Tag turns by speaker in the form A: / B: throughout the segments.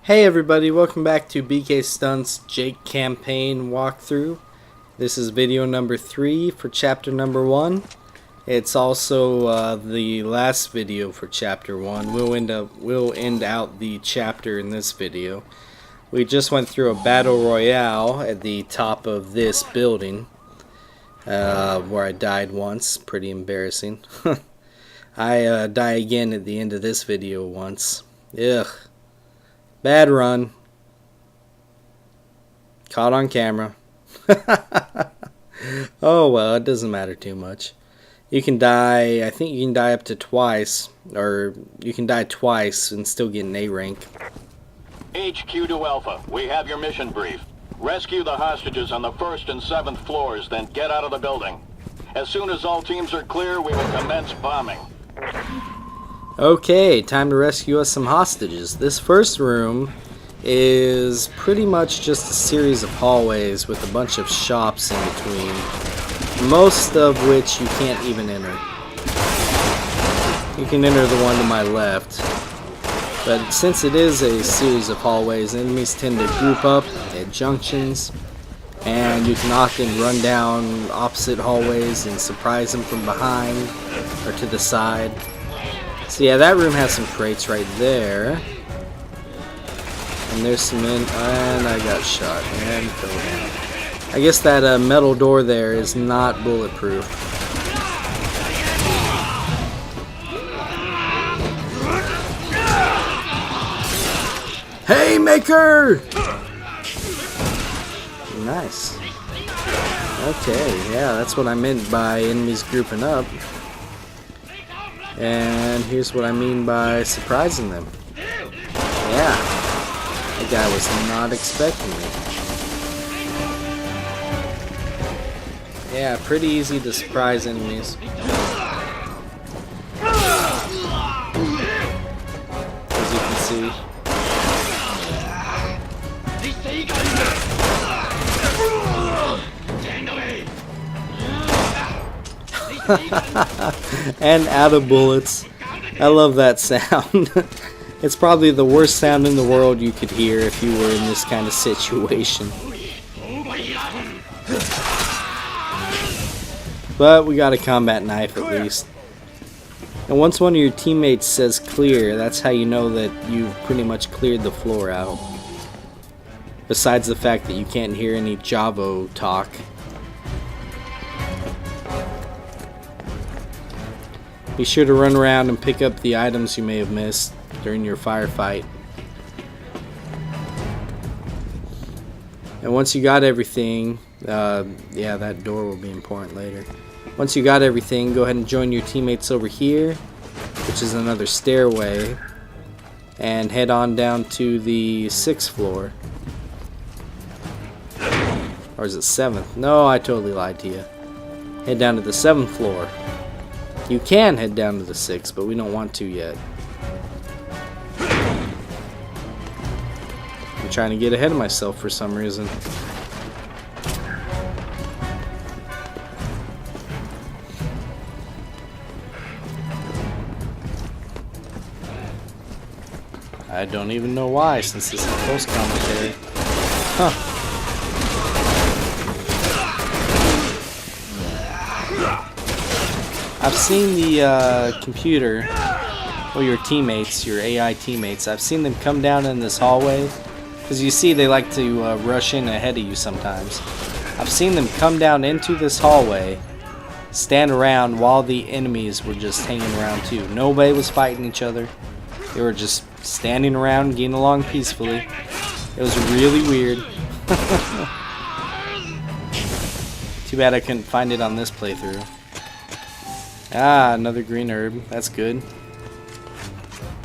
A: Hey everybody, welcome back to Bkstunt's Jake campaign walkthrough. This is video number 3 for chapter number 1. It's also the last video for chapter 1. We'll end out the chapter in this video. We just went through a battle royale at the top of this building where I died once. Pretty embarrassing. I die again at the end of this video once. Ugh. Bad run. Caught on camera. Oh well, it doesn't matter too much. You can die, I think you can die up to twice, or you can die twice and still get an A rank.
B: HQ to Alpha, we have your mission brief. Rescue the hostages on the 1st and 7th floors, then get out of the building. As soon as all teams are clear, we will commence bombing.
A: Okay, time to rescue us some hostages. This first room is pretty much just a series of hallways with a bunch of shops in between, most of which you can't even enter. You can enter the one to my left, but since it is a series of hallways, enemies tend to group up at junctions, and you can often run down opposite hallways and surprise them from behind or to the side. So yeah, that room has some crates right there. And there's some and I got shot and fell down. I guess that metal door there is not bulletproof. Haymaker! Nice. Okay, yeah, that's what I meant by enemies grouping up. And here's what I mean by surprising them. Yeah, that guy was not expecting me. Yeah, pretty easy to surprise enemies. As you can see. And out of bullets. I love that sound. It's probably the worst sound in the world you could hear if you were in this kind of situation. But we got a combat knife at least. And once one of your teammates says clear, that's how you know that you've pretty much cleared the floor out. Besides the fact that you can't hear any Javo talk. Be sure to run around and pick up the items you may have missed during your firefight. And once you got everything, yeah, that door will be important later. Once you got everything, go ahead and join your teammates over here, which is another stairway, and head on down to the 6th floor. Or is it 7th? No, I totally lied to you. Head down to the 7th floor. You can head down to the 6th, but we don't want to yet. I'm trying to get ahead of myself for some reason. I don't even know why, since this is post commentary. Huh. I've seen the computer, or your teammates, your AI teammates, I've seen them come down in this hallway, because you see they like to rush in ahead of you sometimes. I've seen them come down into this hallway, stand around while the enemies were just hanging around too. Nobody was fighting each other. They were just standing around, getting along peacefully. It was really weird. Too bad I couldn't find it on this playthrough. Ah, another green herb. That's good.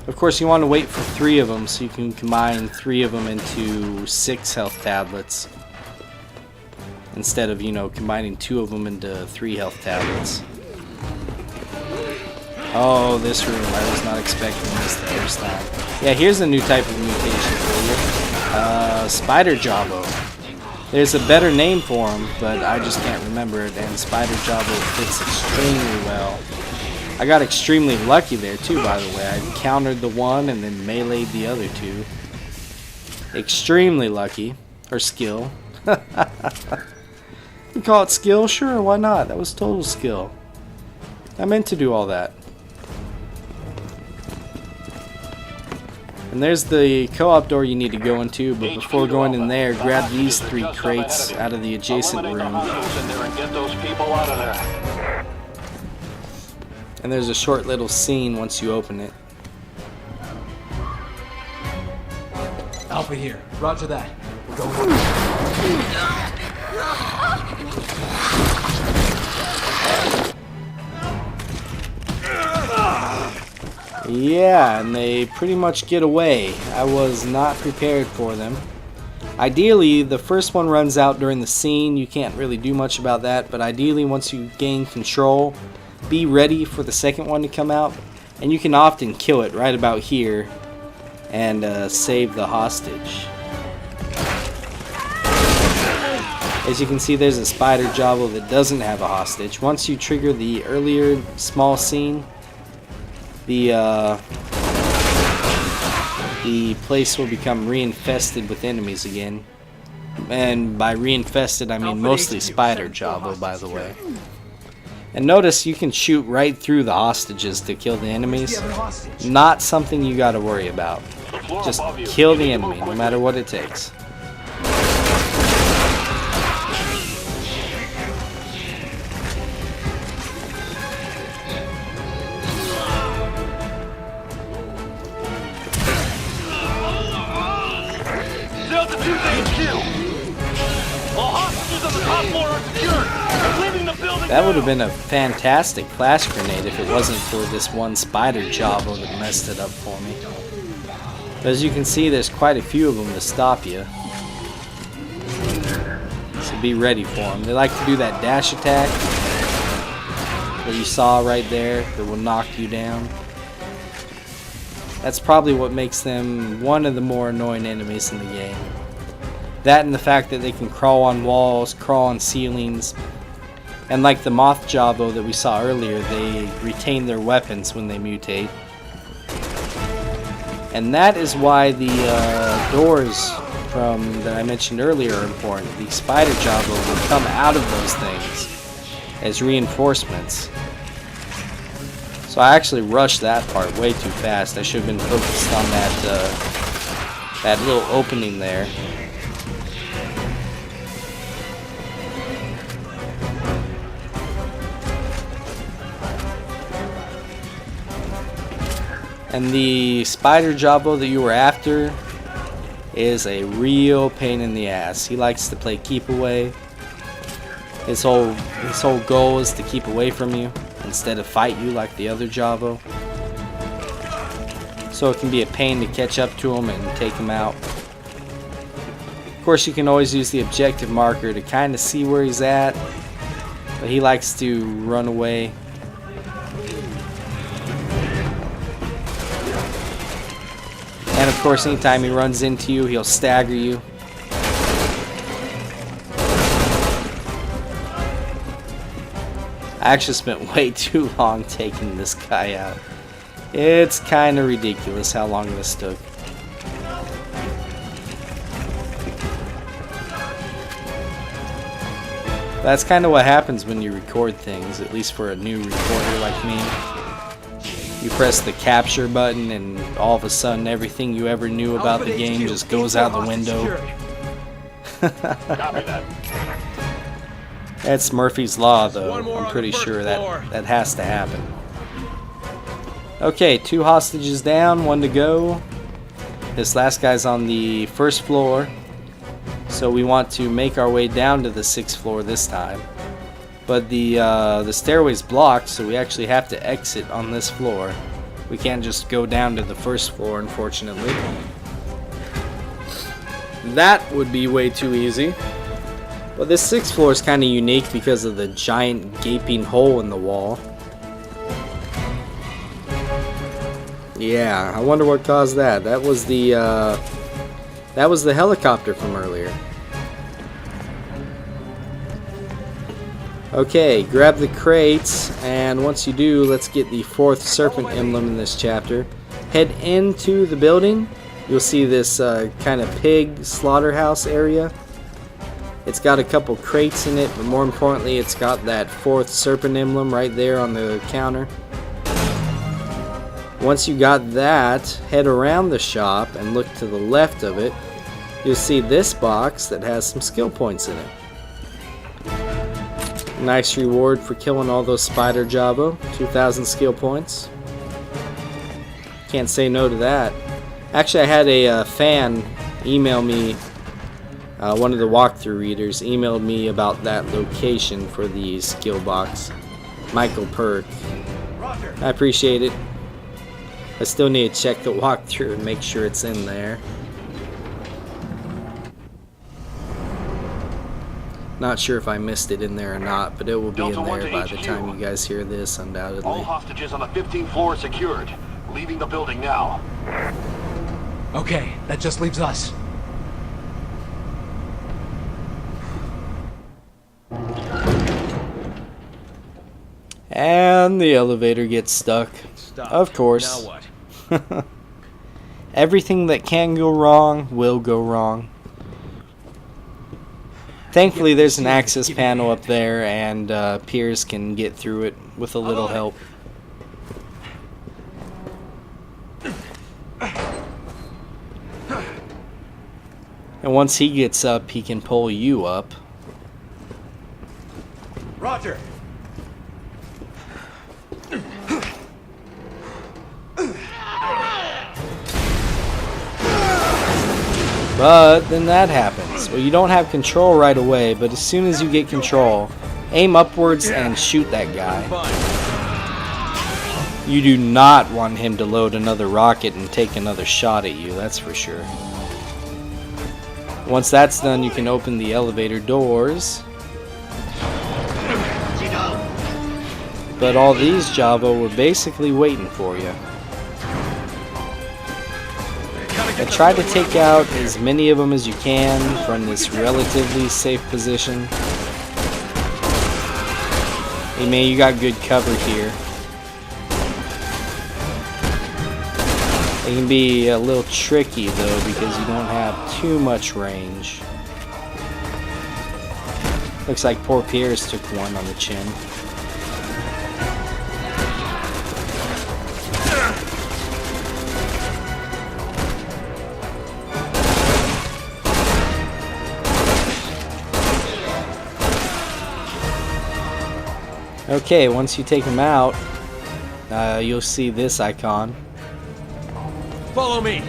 A: Of course, you want to wait for 3 of them so you can combine 3 of them into 6 health tablets. Instead of, you know, combining 2 of them into 3 health tablets. Oh, this room. I was not expecting this the first time. Yeah, here's a new type of mutation for you. Spider Jabo. There's a better name for him, but I just can't remember it, and Spider Jabo fits extremely well. I got extremely lucky there too, by the way. I countered the one and then meleeed the other 2. Extremely lucky. Or skill. You call it skill? Sure, why not? That was total skill. I meant to do all that. And there's the co-op door you need to go into, but before going in there, grab these 3 crates out of the adjacent room. And there's a short little scene once you open it.
C: Alpha here. Roger that. We're going.
A: Yeah, and they pretty much get away. I was not prepared for them. Ideally, the first one runs out during the scene. You can't really do much about that, but ideally, once you gain control, be ready for the second one to come out. And you can often kill it right about here and save the hostage. As you can see, there's a spider jobbo that doesn't have a hostage. Once you trigger the earlier small scene, the place will become reinfested with enemies again. And by reinfested, I mean mostly spider jobbo, by the way. And notice you can shoot right through the hostages to kill the enemies. Not something you gotta worry about. Just kill the enemy, no matter what it takes. That would have been a fantastic flash grenade if it wasn't for this one spider jobbo that messed it up for me. But as you can see, there's quite a few of them to stop you. So be ready for them. They like to do that dash attack that you saw right there that will knock you down. That's probably what makes them one of the more annoying enemies in the game. That and the fact that they can crawl on walls, crawl on ceilings. And like the moth jobbo that we saw earlier, they retain their weapons when they mutate. And that is why the doors that I mentioned earlier are important. The spider jobbo will come out of those things as reinforcements. So I actually rushed that part way too fast. I should have been focused on that little opening there. And the spider jobbo that you were after is a real pain in the ass. He likes to play keep away. His whole goal is to keep away from you instead of fight you like the other jobbo. So it can be a pain to catch up to him and take him out. Of course, you can always use the objective marker to kind of see where he's at, but he likes to run away. And of course, anytime he runs into you, he'll stagger you. I actually spent way too long taking this guy out. It's kind of ridiculous how long this took. That's kind of what happens when you record things, at least for a new recorder like me. You press the capture button and all of a sudden everything you ever knew about the game just goes out the window.
B: Copy that.
A: That's Murphy's Law, though. I'm pretty sure that has to happen. Okay, 2 hostages down, 1 to go. This last guy's on the 1st floor. So we want to make our way down to the 6th floor this time. But the stairway's blocked, so we actually have to exit on this floor. We can't just go down to the 1st floor, unfortunately. That would be way too easy. But this 6th floor is kind of unique because of the giant gaping hole in the wall. Yeah, I wonder what caused that. That was the helicopter from earlier. Okay, grab the crates, and once you do, let's get the 4th Serpent Emblem in this chapter. Head into the building. you'll see this kind of pig slaughterhouse area. It's got a couple crates in it, but more importantly, it's got that 4th Serpent Emblem right there on the counter. Once you got that, head around the shop and look to the left of it. You'll see this box that has some skill points in it. Nice reward for killing all those spider Jabo, 2,000 skill points. Can't say no to that. Actually, I had a fan email me, one of the walkthrough readers emailed me about that location for the skill box. Michael Perk.
C: Roger.
A: I appreciate it. I still need to check the walkthrough and make sure it's in there. Not sure if I missed it in there or not, but it will be in there by the time you guys hear this, undoubtedly.
B: All hostages on the 15th floor secured. Leaving the building now.
C: Okay, that just leaves us.
A: And the elevator gets stuck.
D: Stop.
A: Of course.
D: Now what?
A: Everything that can go wrong will go wrong. Thankfully, there's an access panel up there, and Piers can get through it with a little help. And once he gets up, he can pull you up.
C: Roger.
A: But then that happens. Well, you don't have control right away, but as soon as you get control, aim upwards and shoot that guy. You do not want him to load another rocket and take another shot at you, that's for sure. Once that's done, you can open the elevator doors. But all these Jabo were basically waiting for you. I try to take out as many of them as you can from this relatively safe position. Hey man, you got good cover here. It can be a little tricky though because you don't have too much range. Looks like poor Piers took one on the chin. Okay, once you take him out, you'll see this icon.
D: Follow me.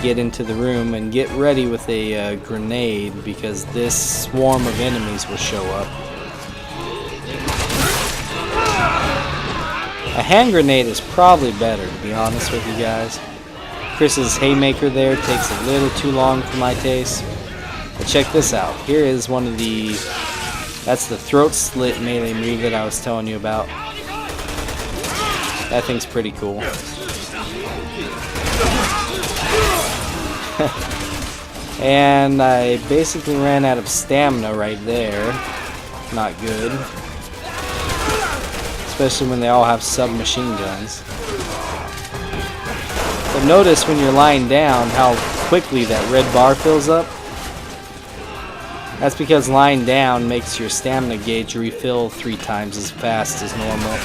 A: Get into the room and get ready with a grenade because this swarm of enemies will show up. A hand grenade is probably better, to be honest with you guys. Chris's haymaker there takes a little too long for my taste. But check this out. Here is one of the... That's the throat slit melee move that I was telling you about. That thing's pretty cool. And I basically ran out of stamina right there. Not good. Especially when they all have submachine guns. But notice when you're lying down how quickly that red bar fills up. That's because lying down makes your stamina gauge refill 3 times as fast as normal.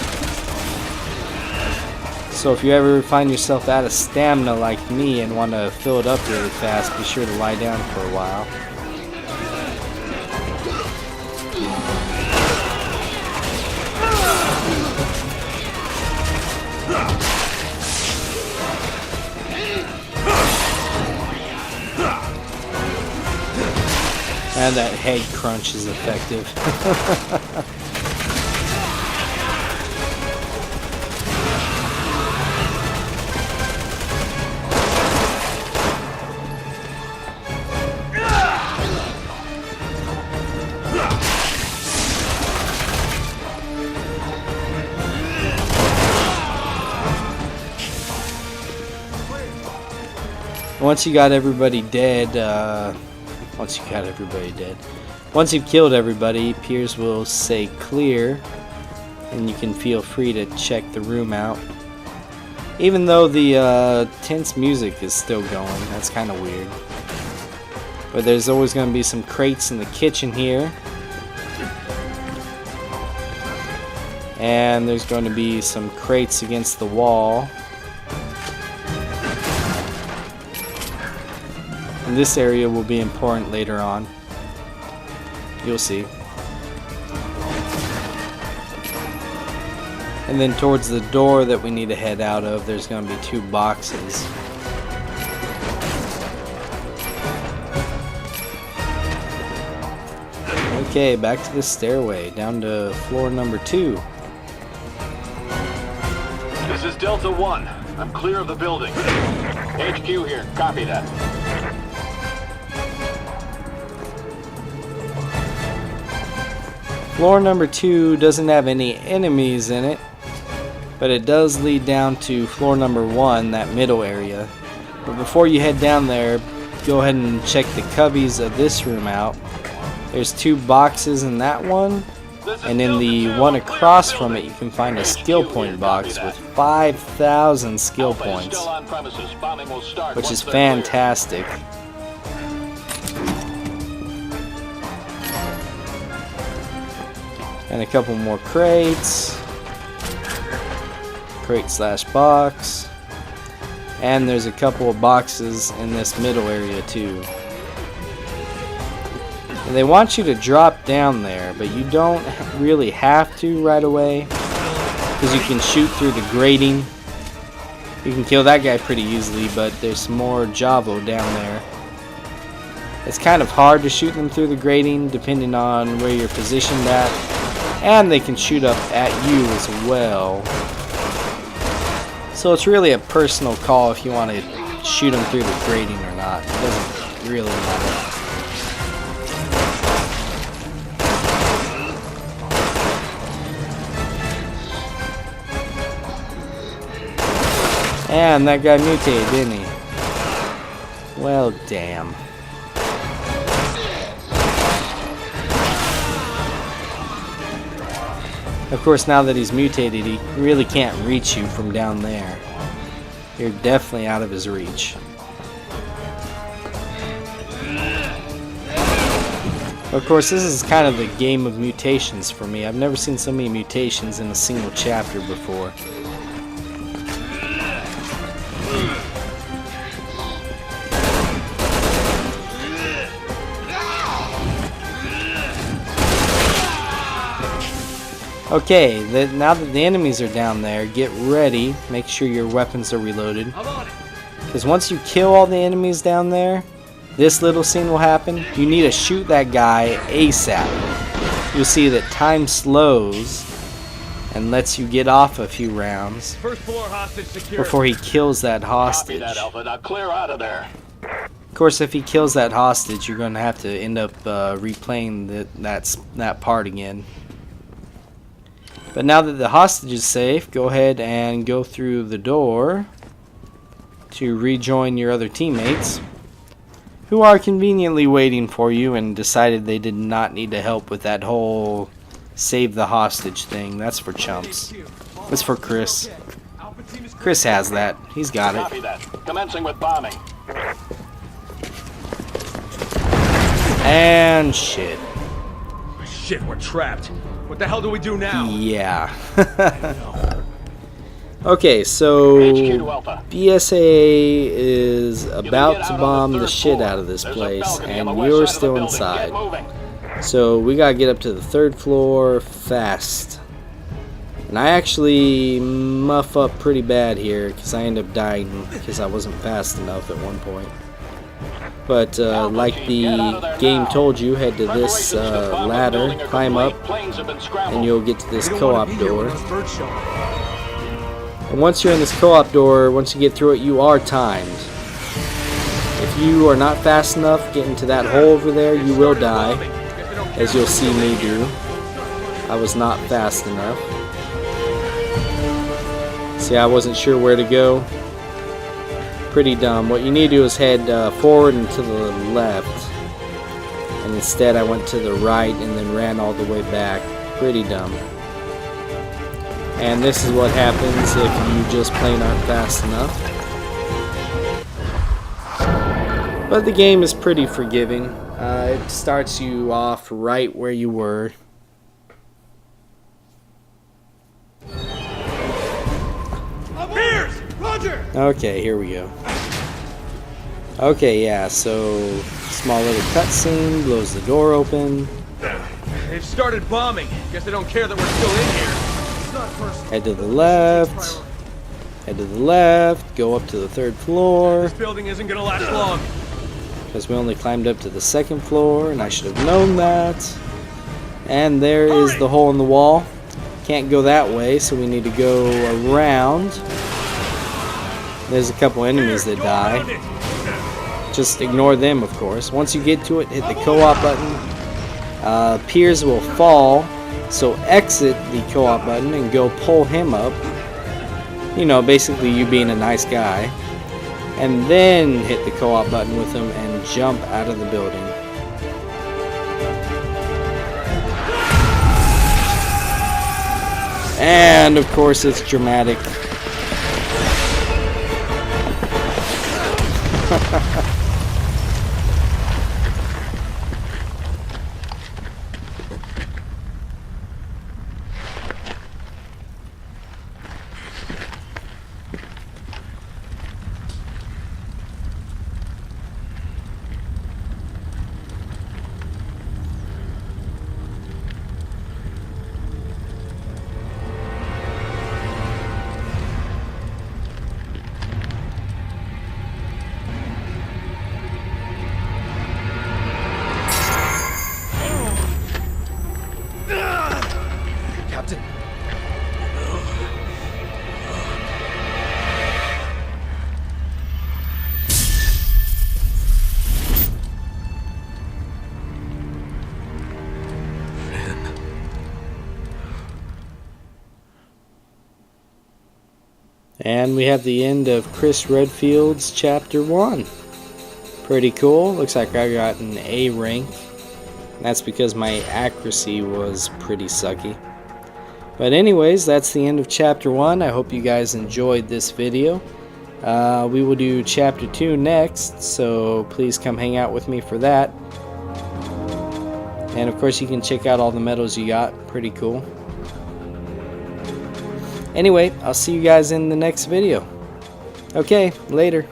A: So if you ever find yourself out of stamina like me and want to fill it up really fast, be sure to lie down for a while. And that head crunch is effective. Once you got everybody dead, once you've killed everybody, Piers will say clear, and you can feel free to check the room out. Even though the tense music is still going, that's kind of weird. But there's always going to be some crates in the kitchen here. And there's going to be some crates against the wall. And this area will be important later on. You'll see. And then towards the door that we need to head out of, there's going to be 2 boxes. Okay, back to the stairway, down to floor number 2.
B: This is Delta 1. I'm clear of the building. HQ here. Copy that.
A: Floor number 2 doesn't have any enemies in it, but it does lead down to floor number 1, that middle area. But before you head down there, go ahead and check the cubbies of this room out. There's 2 boxes in that one, and in the one across from it you can find a skill point box with 5,000 skill points, which is fantastic. And a couple more crates. Crate slash box. And there's a couple of boxes in this middle area too. And they want you to drop down there, but you don't really have to right away, because you can shoot through the grating. You can kill that guy pretty easily, but there's some more Javo down there. It's kind of hard to shoot them through the grating depending on where you're positioned at, and they can shoot up at you as well. So it's really a personal call if you want to shoot them through the grating or not. It doesn't really matter. And that guy mutated, didn't he? Well, damn. Of course, now that he's mutated, he really can't reach you from down there. You're definitely out of his reach. Of course, this is kind of the game of mutations for me. I've never seen so many mutations in a single chapter before. Okay, now that the enemies are down there, get ready. Make sure your weapons are reloaded. Because once you kill all the enemies down there, this little scene will happen. You need to shoot that guy ASAP. You'll see that time slows and lets you get off a few rounds
D: First floor hostage secured.
A: before he kills that hostage.
B: Copy that, Alpha. Now clear out of there.
A: Of course, if he kills that hostage, you're going to have to end up replaying that part again. But now that the hostage is safe, go ahead and go through the door to rejoin your other teammates, who are conveniently waiting for you and decided they did not need to help with that whole save the hostage thing. That's for chumps. That's for Chris. Chris has that. He's got it.
B: Copy that. Commencing with bombing.
A: And shit.
D: Shit, we're trapped. What the hell do we do now?
A: Yeah. Okay, so
B: HQ to Alpha.
A: BSA is about to bomb the shit out of this place, and you're still inside. So we gotta get up to the 3rd floor fast. And I actually muff up pretty bad here because I end up dying because I wasn't fast enough at one point. But like the game told you, head to this ladder, climb up, and you'll get to this co-op door. And once you're in this co-op door, once you get through it, you are timed. If you are not fast enough getting to that hole over there, you will die, as you'll see me do. I was not fast enough. See, I wasn't sure where to go. Pretty dumb. What you need to do is head forward and to the left. And instead I went to the right and then ran all the way back. Pretty dumb. And this is what happens if you just plain aren't fast enough. But the game is pretty forgiving. It starts you off right where you were.
C: Pierce! Roger!
A: Okay, here we go. Okay, yeah, so small little cutscene, blows the door open.
D: They've started bombing. Guess they don't care that we're still in here.
C: It's not personal.
A: Head to the left. Head to the left. Go up to the 3rd floor.
D: This building isn't gonna last long.
A: Because we only climbed up to the 2nd floor, and I should have known that. And there is the hole in the wall. Can't go that way, so we need to go around. There's a couple enemies that die. Just ignore them, of course. Once you get to it, hit the co-op button. Piers will fall, so exit the co-op button and go pull him up. You know, basically you being a nice guy. And then hit the co-op button with him and jump out of the building. And of course it's dramatic.
C: Captain.
A: And we have the end of Chris Redfield's Chapter 1. Pretty cool. Looks like I got an A rank. That's because my accuracy was pretty sucky. But anyways, that's the end of Chapter 1. I hope you guys enjoyed this video. We will do Chapter 2 next, so please come hang out with me for that. And of course you can check out all the medals you got. Pretty cool. Anyway, I'll see you guys in the next video. Okay, later.